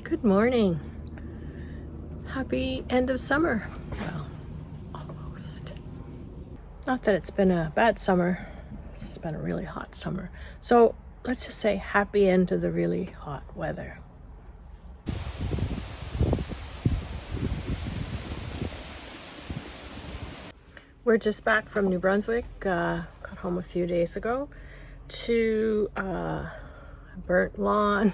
Good morning. Happy end of summer. Well, almost. Not that it's been a bad summer. It's been a really hot summer. So let's just say happy end to the really hot weather. We're just back from New Brunswick. Got home a few days ago to burnt lawn.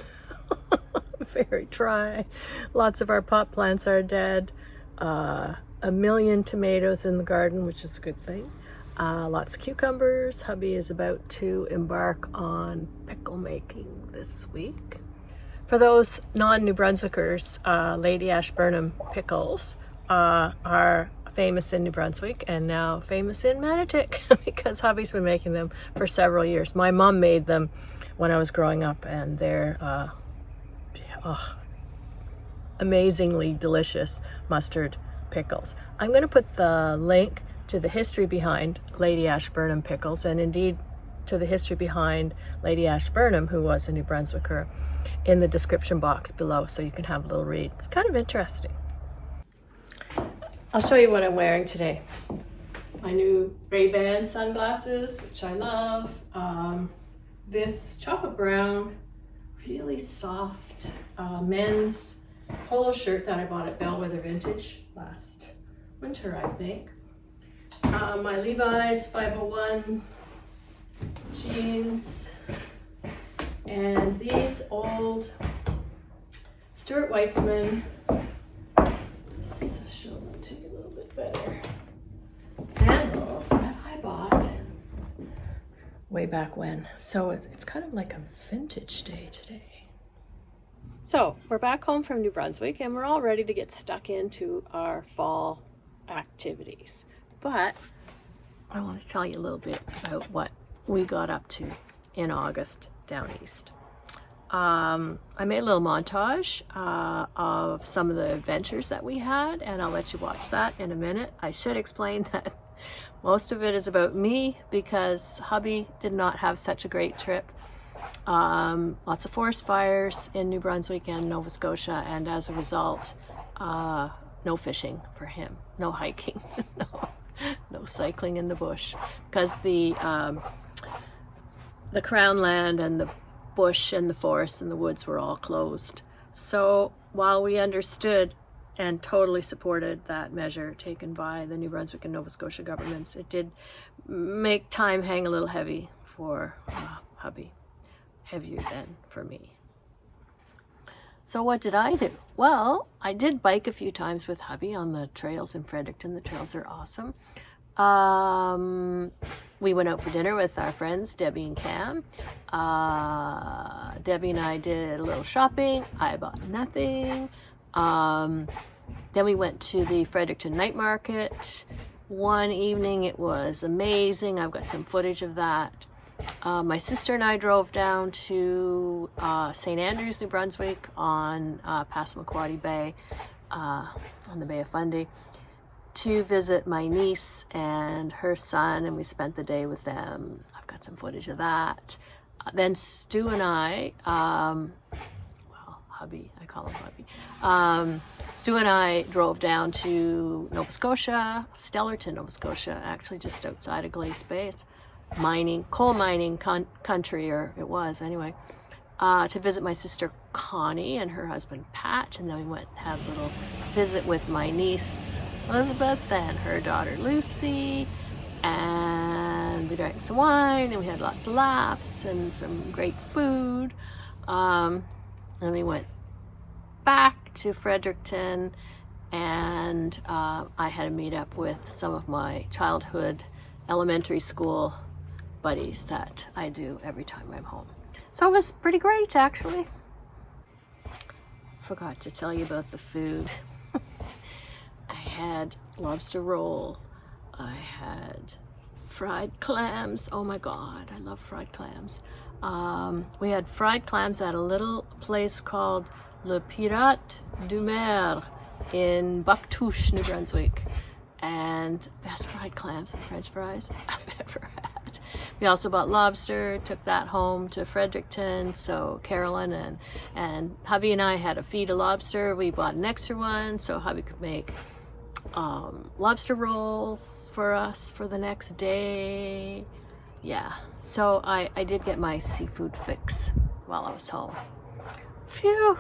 Very dry. Lots of our pot plants are dead. A million tomatoes in the garden, which is a good thing. Lots of cucumbers. Hubby is about to embark on pickle making this week. For those non-New Brunswickers, Lady Ashburnham Pickles are famous in New Brunswick and now famous in Manotick because hubby's been making them for several years. My mom made them when I was growing up, and they're amazingly delicious mustard pickles. I'm going to put the link to the history behind Lady Ashburnham Pickles, and indeed to the history behind Lady Ashburnham, who was a New Brunswicker, in the description box below, so you can have a little read. It's kind of interesting. I'll show you what I'm wearing today. My new Ray-Ban sunglasses, which I love. This chocolate brown, really soft men's polo shirt that I bought at Bellwether Vintage last winter, I think. My Levi's 501 jeans, and these old Stuart Weitzman, let's show them to you a little bit better, sandals that I bought way back when. So it's kind of like a vintage day today. So we're back home from New Brunswick and we're all ready to get stuck into our fall activities. But I want to tell you a little bit about what we got up to in August down east. I made a little montage of some of the adventures that we had, and I'll let you watch that in a minute. I should explain that most of it is about me because hubby did not have such a great trip. Lots of forest fires in New Brunswick and Nova Scotia, and as a result, no fishing for him, no hiking, no cycling in the bush, because the Crown land and the bush and the forest and the woods were all closed. So while we understood and totally supported that measure taken by the New Brunswick and Nova Scotia governments, it did make time hang a little heavy for hubby, heavier than for me. So what did I do? Well, I did bike a few times with hubby on the trails in Fredericton. The trails are awesome. We went out for dinner with our friends, Debbie and Cam. Debbie and I did a little shopping. I bought nothing. Then we went to the Fredericton night market one evening. It was amazing. I've got some footage of that. My sister and I drove down to St. Andrews, New Brunswick on Passamaquoddy Bay, on the Bay of Fundy, to visit my niece and her son, and we spent the day with them. I've got some footage of that. Then Stu and I, hubby, I call him hubby. Stu and I drove down to Nova Scotia, Stellarton, Nova Scotia, actually just outside of Glace Bay. It's coal mining country, or it was anyway, to visit my sister Connie and her husband Pat, and then we went and had a little visit with my niece Elizabeth and her daughter Lucy, and we drank some wine and we had lots of laughs and some great food. And we went back to Fredericton, and I had to meet up with some of my childhood elementary school buddies that I do every time I'm home. So it was pretty great, actually. Forgot to tell you about the food. I had lobster roll. I had fried clams. Oh my God, I love fried clams. We had fried clams at a little place called Le Pirate du Mer in Bucktouche, New Brunswick. And best fried clams and French fries I've ever had. We also bought lobster, took that home to Fredericton. So Carolyn and hubby and I had a feed of lobster. We bought an extra one so hubby could make lobster rolls for us for the next day. Yeah, so I did get my seafood fix while I was home. Phew.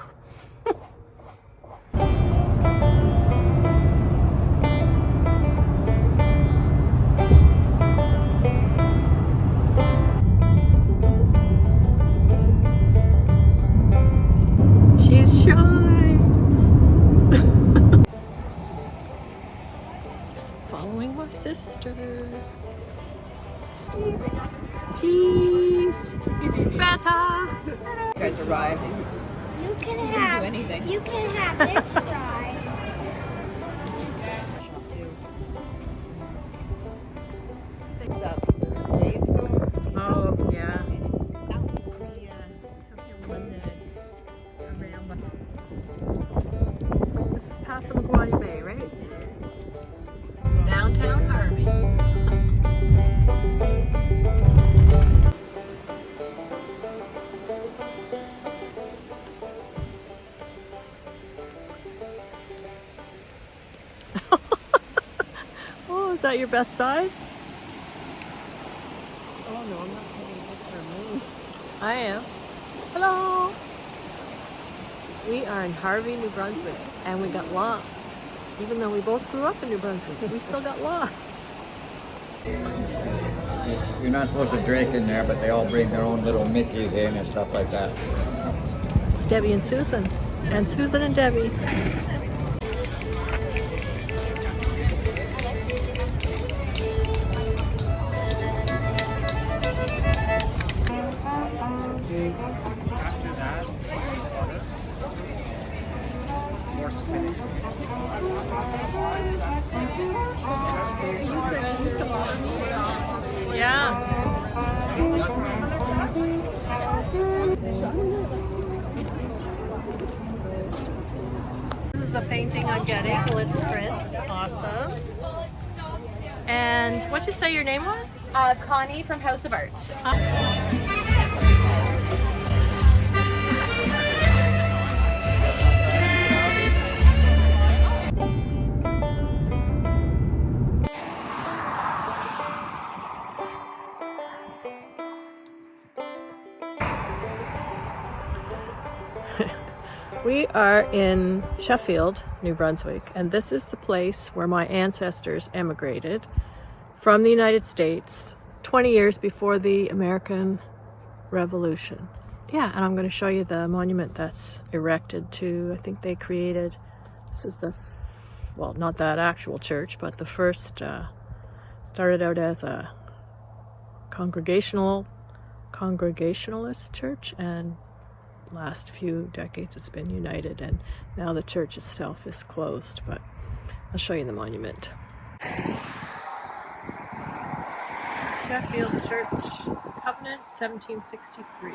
She's shy. Following my sister. Cheese. Feta. You guys arrived. You can Do have anything. You can have this fry. What's up? Dave's going. Oh, yeah. This is Passamaquoddy Bay, right? Downtown Harvey. Oh, is that your best side? Oh no, I'm not taking a picture of me. I am. Hello! We are in Harvey, New Brunswick, and we got lost. Even though we both grew up in New Brunswick, we still got lost. You're not supposed to drink in there, but they all bring their own little Mickeys in and stuff like that. It's Debbie and Susan. And Susan and Debbie. After that, more spinach. You used to bother me. Yeah. This is a painting I'm getting. Let's print. It's awesome. And what'd you say your name was? Connie from House of Art. We are in Sheffield, New Brunswick, and this is the place where my ancestors emigrated from the United States 20 years before the American Revolution. Yeah, and I'm going to show you the monument that's erected to, I think they created, this is the, well, not that actual church, but the first, started out as a congregationalist church, and last few decades it's been united, and now the church itself is closed, but I'll show you the monument. Sheffield Church Covenant, 1763.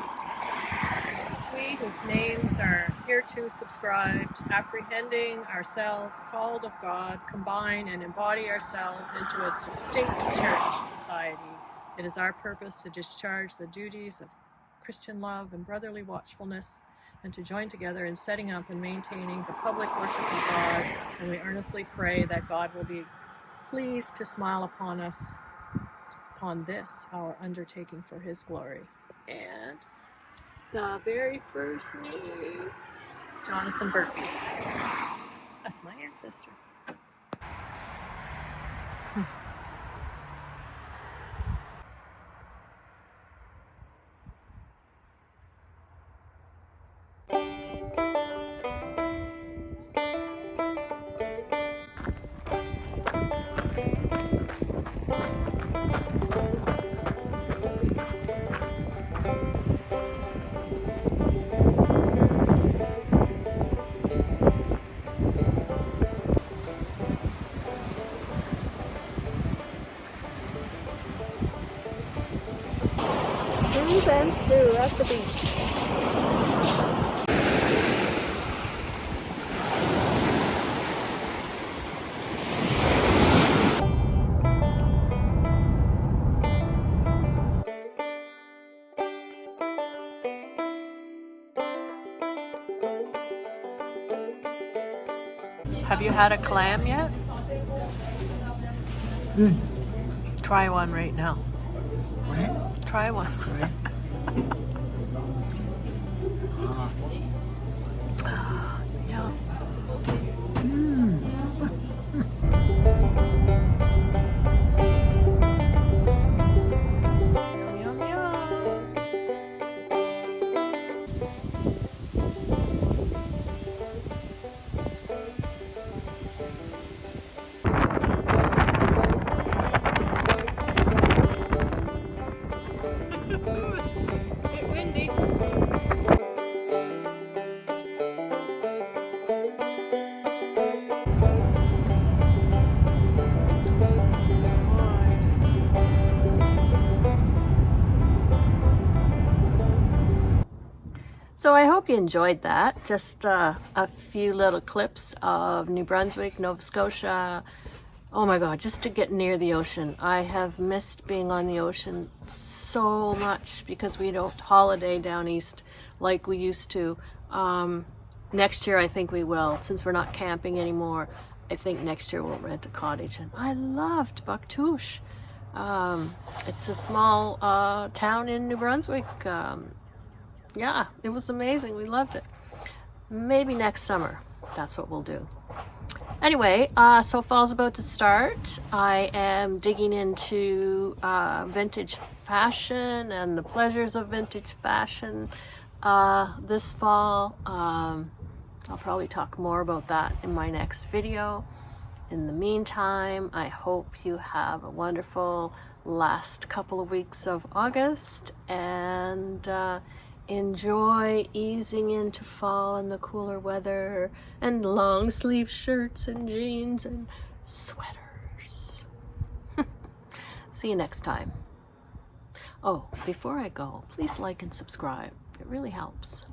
We whose names are hereto subscribed, apprehending ourselves called of God, combine and embody ourselves into a distinct church society. It is our purpose to discharge the duties of Christian love and brotherly watchfulness, and to join together in setting up and maintaining the public worship of God, and we earnestly pray that God will be pleased to smile upon us, upon this, our undertaking for His glory. And the very first name, Jonathan Burpee. That's my ancestor. And stew at the beach. Have you had a clam yet? Try one right now. Try one. Yeah. Yum, yum, yum. Get windy. So I hope you enjoyed that. Just a few little clips of New Brunswick, Nova Scotia. Oh my God, just to get near the ocean. I have missed being on the ocean so much because we don't holiday down east like we used to. Next year I think we will. Since we're not camping anymore, I think next year we'll rent a cottage. And I loved Bucktouche. It's a small town in New Brunswick. Yeah, it was amazing. We loved it. Maybe next summer, that's what we'll do. Anyway, so fall's about to start. I am digging into vintage fashion and the pleasures of vintage fashion this fall. I'll probably talk more about that in my next video. In the meantime, I hope you have a wonderful last couple of weeks of August and enjoy easing into fall and the cooler weather and long sleeve shirts and jeans and sweaters. See you next time. Oh, before I go, please like and subscribe. It really helps.